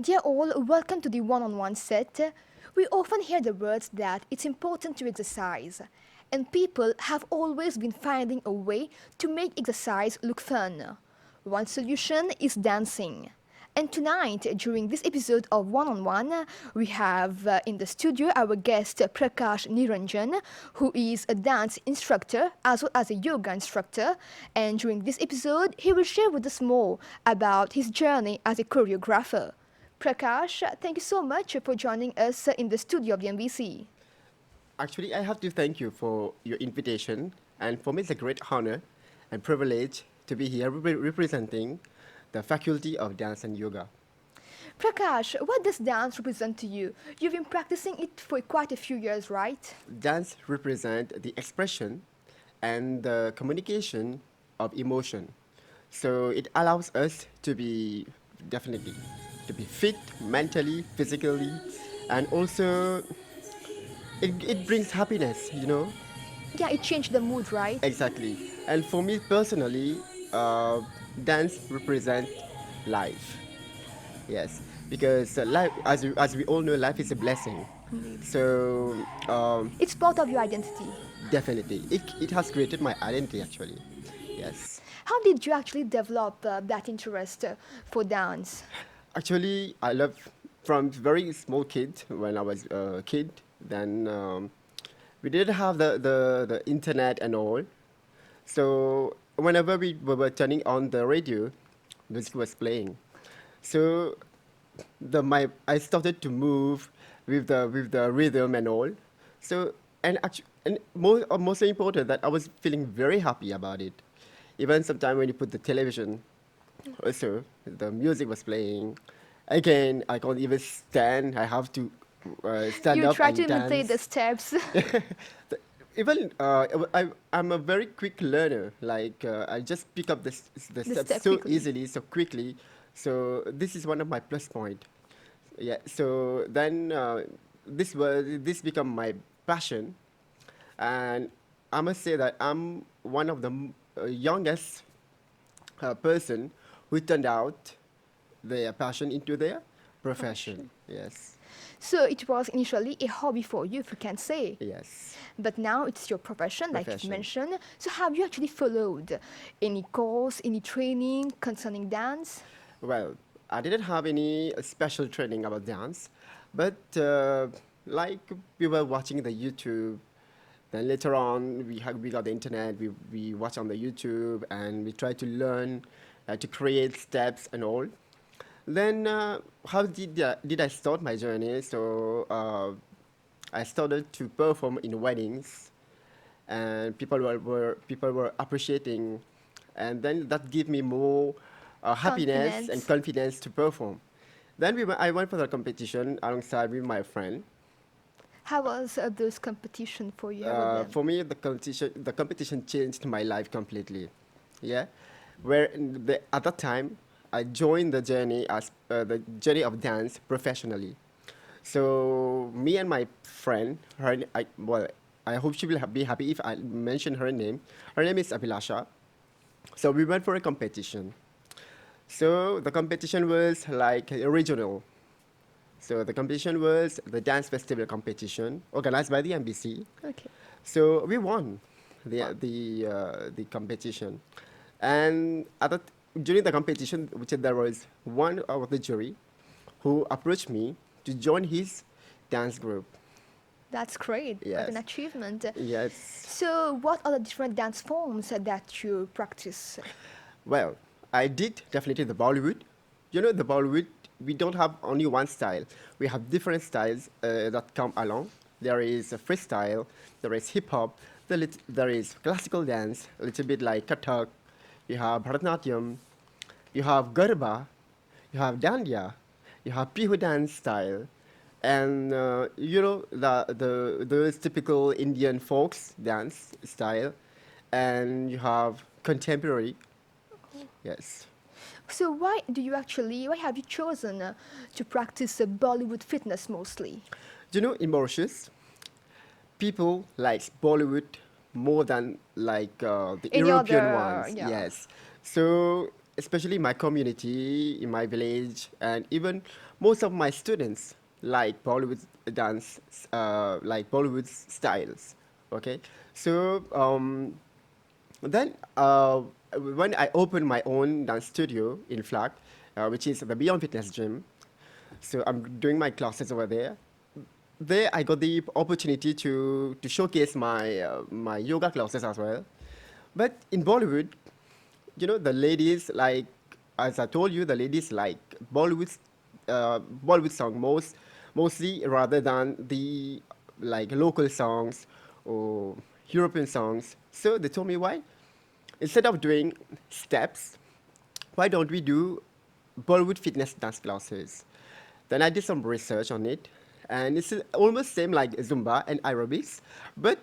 Dear all, welcome to the one-on-one set. We often hear the words that it's important to exercise, and people have always been finding a way to make exercise look fun. One solution is dancing. And tonight, during this episode of One on One, we have in the studio our guest Prakash Neerunjun, who is a dance instructor as well as a yoga instructor. And during this episode, he will share with us more about his journey as a choreographer. Prakash, thank you so much for joining us in the studio of the MBC. Actually, I have to thank you for your invitation, and for me, it's a great honor and privilege to be here representing the Faculty of Dance and Yoga. Prakash, what does dance represent to you? You've been practicing it for quite a few years, right? Dance represents the expression and the communication of emotion. So it allows us to be definitely to be fit mentally, physically, and also it brings happiness, Yeah, it changed the mood, right? Exactly. And for me personally, dance represents life. Yes, because life, as we all know, life is a blessing. Indeed. So It's part of your identity. definitely, it has created my identity actually. Yes. How did you actually develop that interest for dance? Actually, I love from very small kid when I was a kid. Then we didn't have the internet and all. So whenever we were turning on the radio, music was playing. So I started to move with the rhythm and all. So and most important that I was feeling very happy about it. Even sometimes when you put the television, also the music was playing. Again, I can't even stand. I have to stand You up try to and imitate the dance. steps. Even I'm a very quick learner. Like I just pick up the The steps step so quickly. easily, so quickly. So this is one of my plus point. Yeah. So then this become my passion, and I must say that I'm one of the youngest person who turned out their passion into their profession. Profession. Yes. So it was initially a hobby for you, if you can say. Yes. But now it's your profession, like you've Profession. mentioned. So have you actually followed any course, any training concerning dance? Well, I didn't have any special training about dance, but like we were watching the YouTube. Then later on, we got the internet. We watch on the YouTube and we try to learn to create steps and all. Then how did I start my journey? So I started to perform in weddings, and people were appreciating, and then that gave me more happiness and Confidence. confidence to perform. Then I went for the competition alongside with my friend. How was those competition for you? How were them? For me, the competition changed my life completely. Yeah, where at that time I joined the journey as the journey of dance professionally. So me and my friend, I hope she will be happy if I mention her name. Her name is Abhilasha. So we went for a competition. So the competition was like a regional. So the competition was the dance festival competition organized by the MBC. Okay. So we won Wow. the competition, and during the competition, which there was one of the jury who approached me to join his dance group. That's great. Quite an Yes, achievement. yes. So what are the different dance forms that you practice? Well, I did definitely the Bollywood. You know, the Bollywood, we don't have only one style. We have different styles that come along. There is a freestyle, there is hip hop, there is classical dance, a little bit like Kathak. You have Bharatanatyam, you have Garba, you have Dandiya, you have Pihu dance style, and those typical Indian folks dance style, and you have contemporary. Yes. So why have you chosen to practice Bollywood fitness mostly? Do you know in Mauritius, people like Bollywood more than like the Any European other, ones. yeah. Yes. So especially my community, in my village, and even most of my students like Bollywood dance, like Bollywood styles. Okay, so then when I opened my own dance studio in Flag, which is the Beyond Fitness Gym, so I'm doing my classes over there. There I got the opportunity to showcase my yoga classes as well. But in Bollywood, the ladies like, as I told you, the ladies like Bollywood, Bollywood song mostly rather than the like local songs or European songs. So they told me, why instead of doing steps, why don't we do Bollywood fitness dance classes? Then I did some research on it, and it's almost same like Zumba and aerobics, but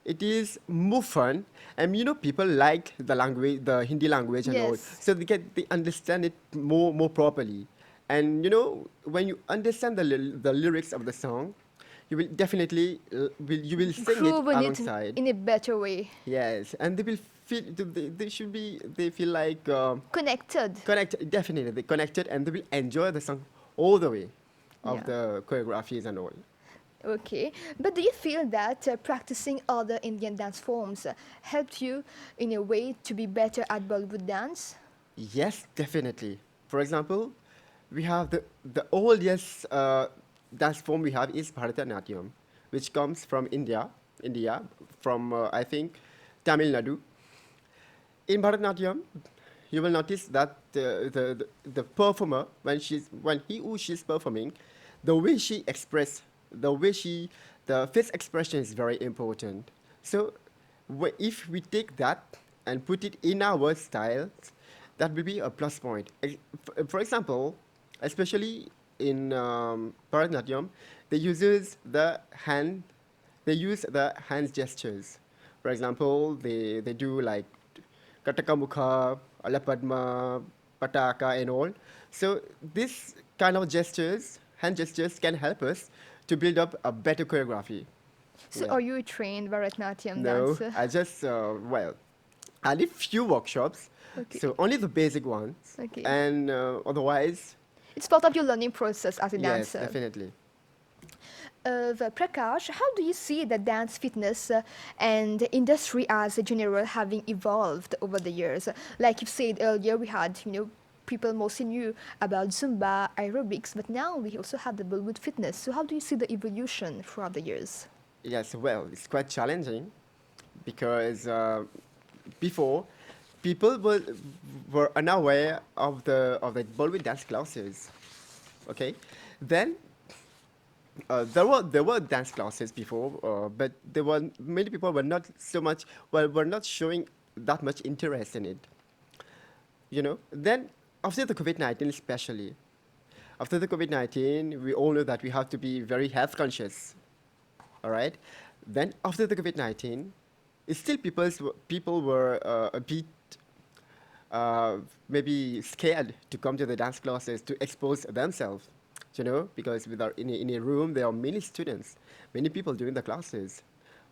it is more fun. And people like the language, the Hindi language and all, Yes. so they understand it more properly. And when you understand the lyrics of the song, you will definitely you will sing it Groove in it alongside. in a better way. Yes, and they will feel they feel like Connected. connected. Definitely, they connected, and they will enjoy the song all the way of Yeah. the choreographies and all. Okay. But do you feel that practicing other Indian dance forms helped you in a way to be better at Bollywood dance? Yes, definitely. For example, we have the oldest dance form we have is Bharatanatyam, which comes from India, from I think Tamil Nadu. In Bharatanatyam, you will notice that the performer, when he or she is performing, the way she express, the way she, the face expression is very important. So if we take that and put it in our style, that will be a plus point. For example, especially in Bharatanatyam, hand they use the hand gestures. For example, they do like Katakamukha, Alapadma, Pataka, and all. So this kind of gestures, hand gestures, can help us to build up a better choreography. So Yeah. are you a trained Bharatanatyam No, dancer? I just I did few workshops, Okay. so only the basic ones, Okay. and otherwise, It's part of your learning process as a yes, dancer. definitely. Prakash, how do you see the dance fitness and the industry as a general having evolved over the years? Like you said earlier, we had, people mostly knew about Zumba, aerobics, but now we also have the Bollywood fitness. So how do you see the evolution throughout the years? Yes, well, it's quite challenging because before people were unaware of the Bollywood dance classes. Okay, then there were dance classes before, but there were many people were not so much were not showing that much interest in it. Then after the COVID-19, especially after the COVID-19, we all know that we have to be very health conscious. All right. Then after the COVID-19, still people were a bit maybe scared to come to the dance classes to expose themselves, because in a room there are many students, many people doing the classes,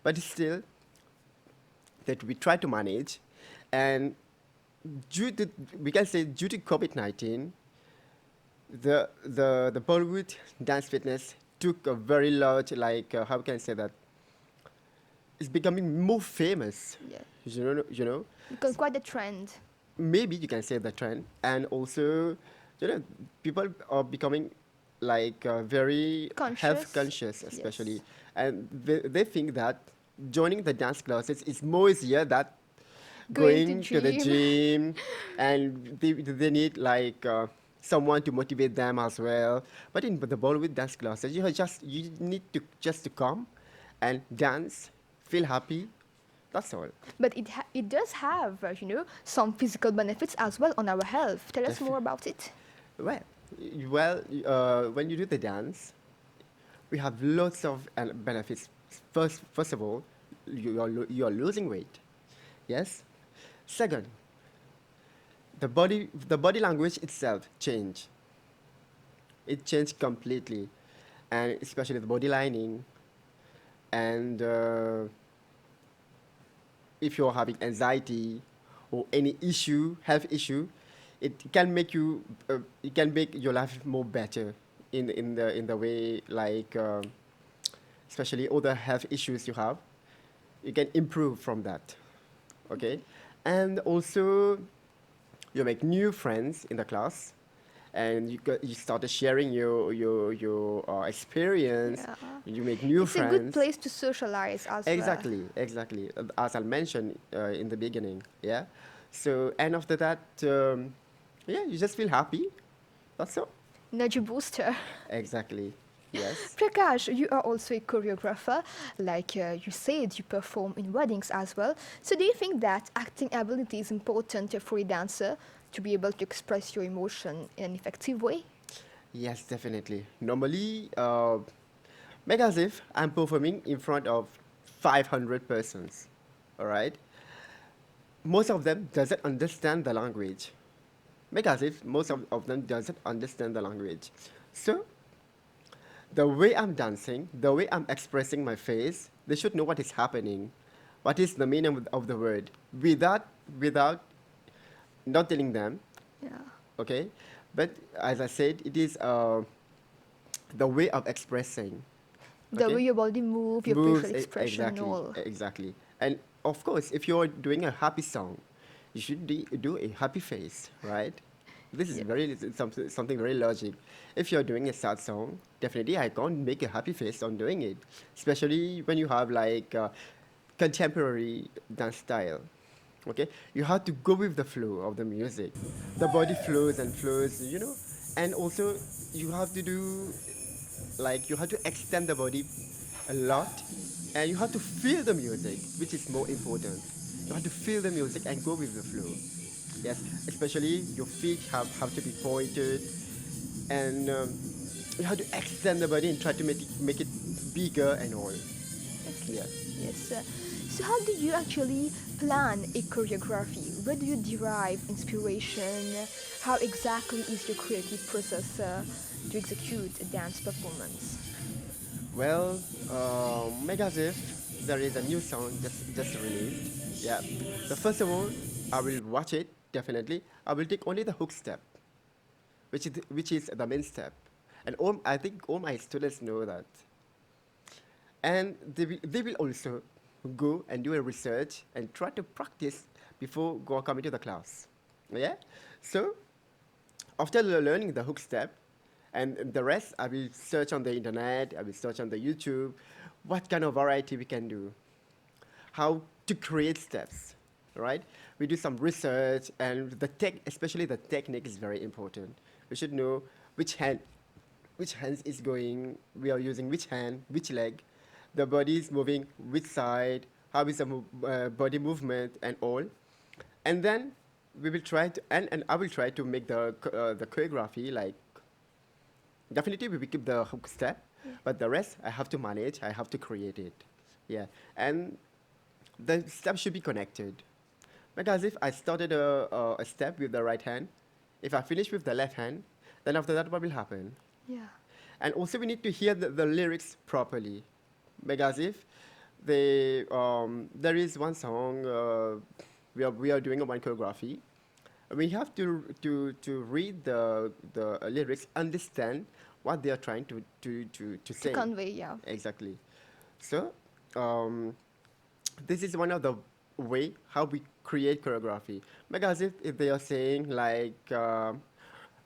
but still that we try to manage, and due to we can say due to COVID-19, the Bollywood dance fitness took a very large, like how can I say that, it's becoming more famous. Yeah, You know, become quite a trend. maybe you can say the trend, and also, you know, people are becoming like very health Conscious? conscious, especially, Yes. and they think that joining the dance classes is more easier than Going to going to the gym. gym, and they need like someone to motivate them as well. But in the Bollywood dance classes, you need to just to come and dance, feel happy. That's all. But it does have, some physical benefits as well on our health. Tell us Def- more about it. well, when you do the dance, we have lots of benefits. First of all, you are losing weight. Yes. Second, the body language itself change. It changed completely, and especially the body lining. And if you're having anxiety or any issue, health issue, it can make you it can make your life more better in the way like especially all the health issues you have, you can improve from that. Okay, and also you make new friends in the class, and you started sharing your experience. Yeah. You make new It's a good friends. place to socialize as well. Exactly, exactly. As I mentioned in the beginning, yeah. So, and after that, yeah, you just feel happy. That's all. Energy booster. Exactly. Yes. Prakash, you are also a choreographer. Like you said, you perform in weddings as well. So, do you think that acting ability is important for a dancer to be able to express your emotion in an effective way? Yes, definitely. Normally, make as if I'm performing in front of 500 persons. All right. Most of them doesn't understand the language. Make as if most of them doesn't understand the language. So the way I'm dancing, the way I'm expressing my face, they should know what is happening, what is the meaning of the word, without not telling them, Yeah. okay? But as I said, it is the way of expressing, The okay? way your body move, your facial Moves expression, and exactly, all. exactly. And of course, if you're doing a happy song, you should do a happy face, right? This is Yeah. very it's something very logic. If you're doing a sad song, definitely I can't make a happy face on doing it, especially when you have like contemporary dance style. Okay, you have to go with the flow of the music. The body flows and flows, you know, and also you have to do like you have to extend the body a lot, and you have to feel the music, which is more important. You have to feel the music and go with the flow. Yes, especially your feet have to be pointed, and you have to extend the body and try to make it bigger and all. Okay. Yeah. Yes. So, how do you actually plan a choreography? Where do you derive inspiration? How exactly is your creative process to execute a dance performance? Well, make as if there is a new song just released. Yeah. The first of all, I will watch it definitely. I will take only the hook step, which is the main step, and I think all my students know that. And they will also go and do a research and try to practice before coming to the class. Yeah. So after learning the hook step and the rest, I will search on the internet, I will search on the YouTube what kind of variety we can do, how to create steps, right? We do some research, and especially the technique is very important. We should know which hand, which hands is going, we are using which hand, which leg, the body is moving which side, how is the body movement and all. And then we will try to, and I will try to make the choreography like, definitely we will keep the hook step, Yeah. but the rest I have to manage, I have to create it. Yeah. And the steps should be connected. Because if I started a step with the right hand, if I finish with the left hand, then after that, what will happen? Yeah. And also, we need to hear the lyrics properly. Because if there is one song, we are doing a one choreography, we have to read the lyrics, understand what they are trying to To say. convey, yeah. Exactly. So, um, this is one of the way how we create choreography. Because if they are saying like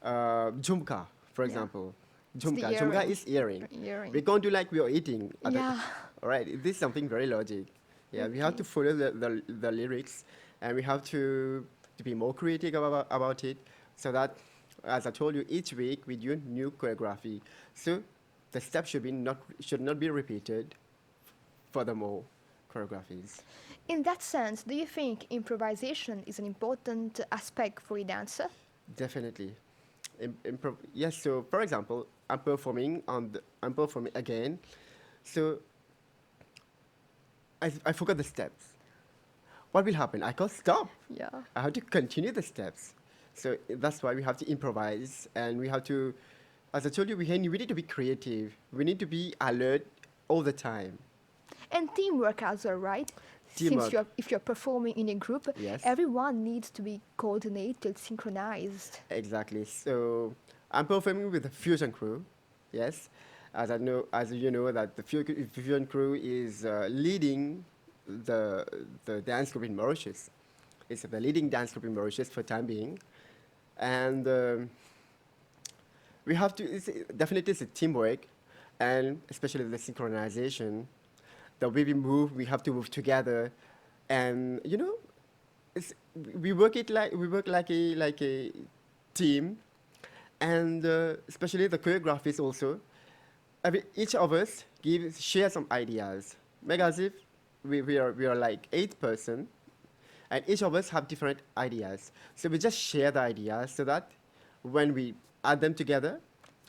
jhumka, for Yeah. example, It's the jhumka earring. is earring. We Earring. can't do like we are eating. Yeah. All right, this is something very logic. Yeah, we have to Okay. follow the lyrics, and we have to be more creative about it, so that, as I told you, each week we do new choreography. So the steps should not be repeated for the more choreographies. In that sense, do you think improvisation is an important aspect for a dancer? Definitely. Yes, so for example, I'm performing again. So I forgot the steps. What will happen? I can't stop. Yeah. I have to continue the steps. So that's why we have to improvise, and we have to, as I told you, we need to be creative. We need to be alert all the time. And teamwork as well, right? Since Teamwork. if you're performing in a group, Yes, everyone needs to be coordinated, synchronized. exactly. So I'm performing with the fusion crew. Yes, as you know, that the fusion crew is leading the dance group in Mauritius. It's the leading dance group in Mauritius for time being, and we have to. Definitely, it's a teamwork, and especially the synchronization. The way we move, we have to move together, and it's, we work like a team, and especially the choreographers also. Each of us share some ideas. Make as if we are like 8 person, and each of us have different ideas. So we just share the ideas so that when we add them together,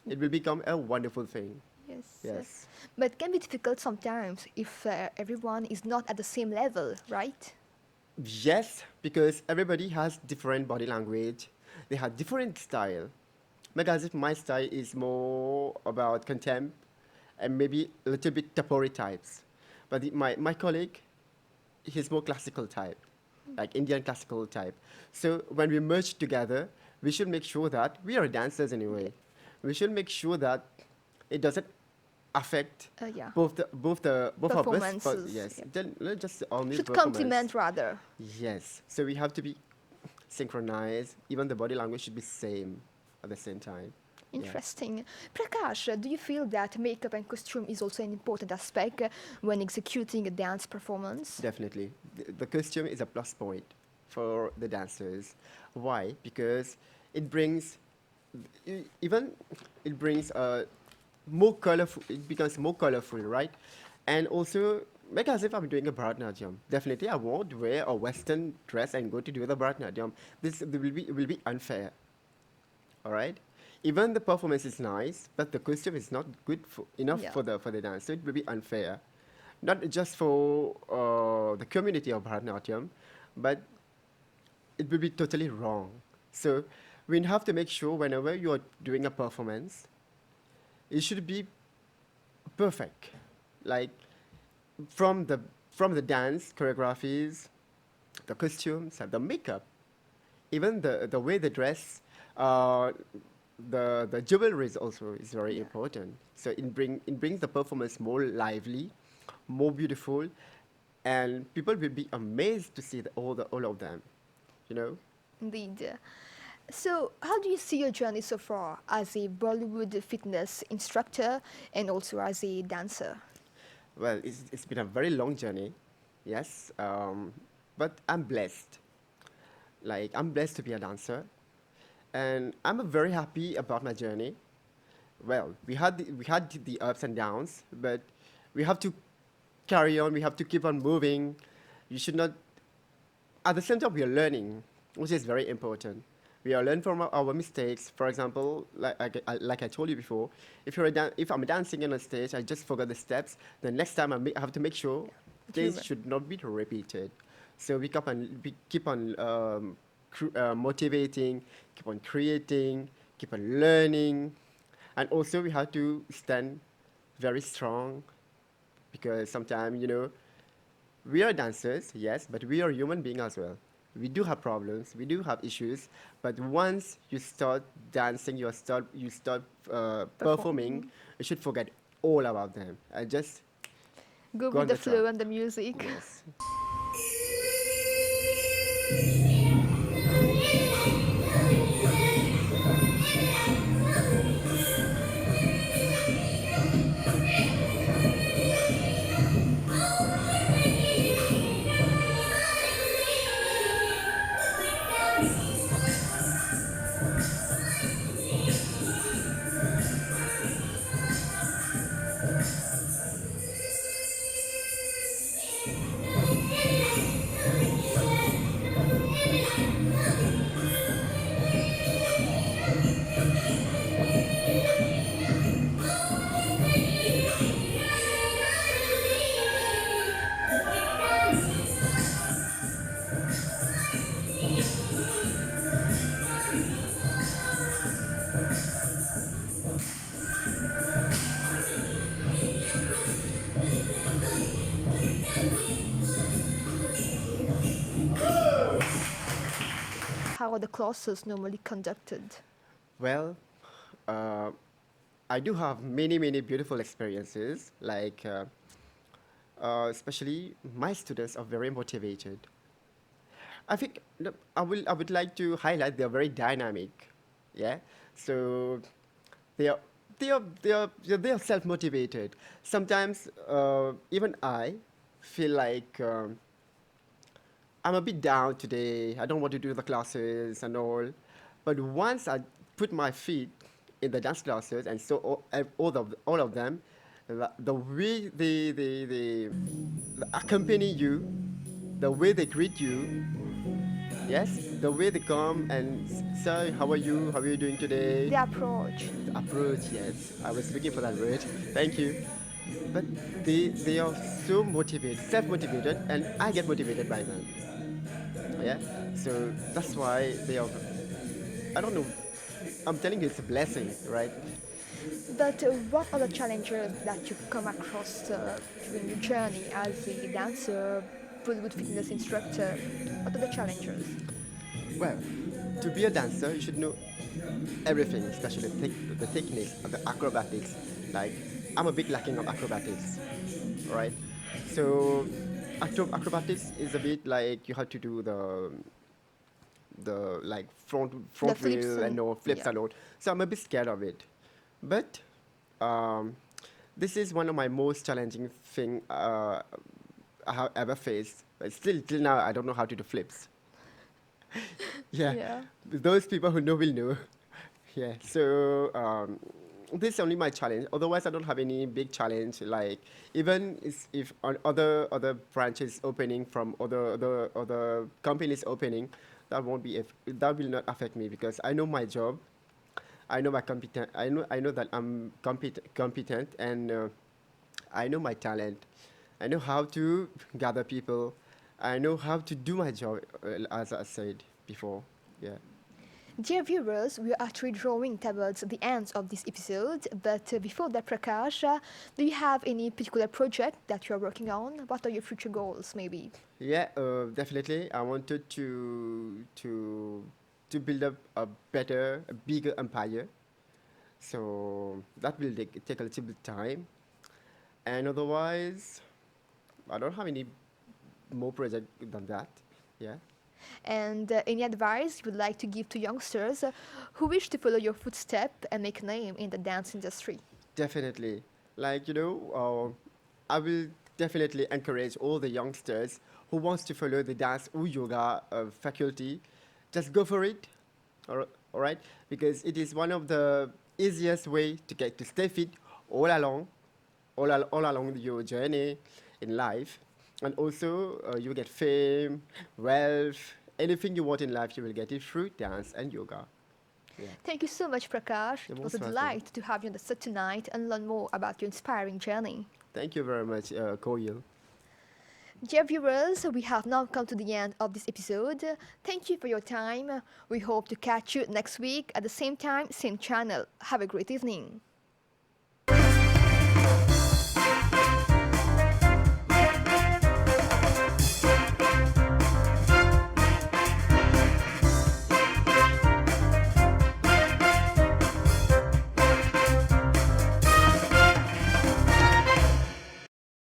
it will become a wonderful thing. Yes. Yes. But it can be difficult sometimes if everyone is not at the same level, right? Yes, because everybody has different body language. They have different style. Because if my style is more about contempt and maybe a little bit tapori types. But my colleague, he's more classical type, like Indian classical type. So when we merge together, we should make sure that we are dancers anyway. We should make sure that it doesn't affect Yeah. both of us. But Performances. yes, Yeah. not just only Should performance. complement rather. Yes. So we have to be synchronized. Even the body language should be same at the same time. Yeah. Interesting. Prakash, do you feel that makeup and costume is also an important aspect when executing a dance performance? Definitely. The costume is a plus point for the dancers. Why? Because it brings, even it brings more colorful, it becomes more colorful, right? And also, make as if I'm doing a Bharatanatyam. Definitely, I won't wear a Western dress and go to do the Bharatanatyam. This will be unfair, all right? Even the performance is nice, but the costume is not good enough Yeah. for the dance. So it will be unfair, not just for the community of Bharatanatyam, but it will be totally wrong. So we have to make sure whenever you are doing a performance, it should be perfect, like from the dance choreographies, the costumes, and the makeup, even the way they dress, uh, the jewelry is also is very Yeah. important. So it brings the performance more lively, more beautiful, and people will be amazed to see all of them. You know. Indeed. So, how do you see your journey so far as a Bollywood fitness instructor and also as a dancer? Well, it's been a very long journey, yes, but I'm blessed. Like I'm blessed to be a dancer, and I'm very happy about my journey. Well, we had the ups and downs, but we have to carry on. We have to keep on moving. You should not. At the same time, we are learning, which is very important. We are learning from our mistakes. For example, like I told you before, if I'm dancing on a stage, I just forgot the steps. The next time I have to make sure True. this should not be repeated. So we keep on motivating, keep on creating, keep on learning, and also we have to stand very strong because sometimes we are dancers, yes, but we are human beings as well. We do have problems, we do have issues, but once you start dancing, you start performing, Perform. you should forget all about them and just Go go with on the the flow track. and the music. Yes. how are the classes normally conducted? Well, uh, I do have many, many beautiful experiences. Especially my students are very motivated. I think I would like to highlight they're very dynamic. Yeah. So they are they are self motivated. Sometimes even I feel like I'm a bit down today. I don't want to do the classes and all. But once I put my feet in the dance classes and so all of them, the way they accompany you, the way they greet you, yes, the way they come and say, how are you? How are you doing today? The approach. The approach, yes. I was looking for that word. Thank you. But they are so motivated, self motivated, and I get motivated by them. Yeah. So that's why they are. I don't know. I'm telling you, it's a blessing, right? But what are the challenges that you've come across during your journey as a dancer, Bollywood fitness instructor? What are the challenges? Well, to be a dancer, you should know everything, especially the techniques, the acrobatics. Like, I'm a bit lacking of acrobatics, right? So, acrobatics is a bit like you have to do the like The front flips wheel and and all flips yeah. and all. So I'm a bit scared of it, but um, this is one of my most challenging thing I have ever faced. But still, till now, I don't know how to do flips. Yeah, Yeah. those people who know will know. Yeah, so this is only my challenge. Otherwise, I don't have any big challenge. Like even if on other branches opening from other companies opening, that won't be that will not affect me because I know my job. I know my competent. I know that I'm competent, and I know my talent. I know how to gather people. I know how to do my job, as I said before. Yeah. Dear viewers, we are actually drawing towards the end of this episode, but before that, Prakash, do you have any particular project that you are working on? What are your future goals, maybe? Yeah, definitely. I wanted to build up a better, a bigger empire. So that will take a little bit time. And otherwise, I don't have any more project than that. Yeah. And any advice you would like to give to youngsters who wish to follow your footsteps and make a name in the dance industry? Definitely. Like, I will definitely encourage all the youngsters who wants to follow the dance or yoga faculty. Just go for it. All right? Because it is one of the easiest way to get to stay fit all along, all along your journey in life. And also, you get fame, wealth, anything you want in life, you will get it through dance and yoga. Yeah. Thank you so much, Prakash. You're It was a most welcome. delight to have you on the set tonight and learn more about your inspiring journey. Thank you very much, Koyil. Dear viewers, we have now come to the end of this episode. Thank you for your time. We hope to catch you next week at the same time, same channel. Have a great evening.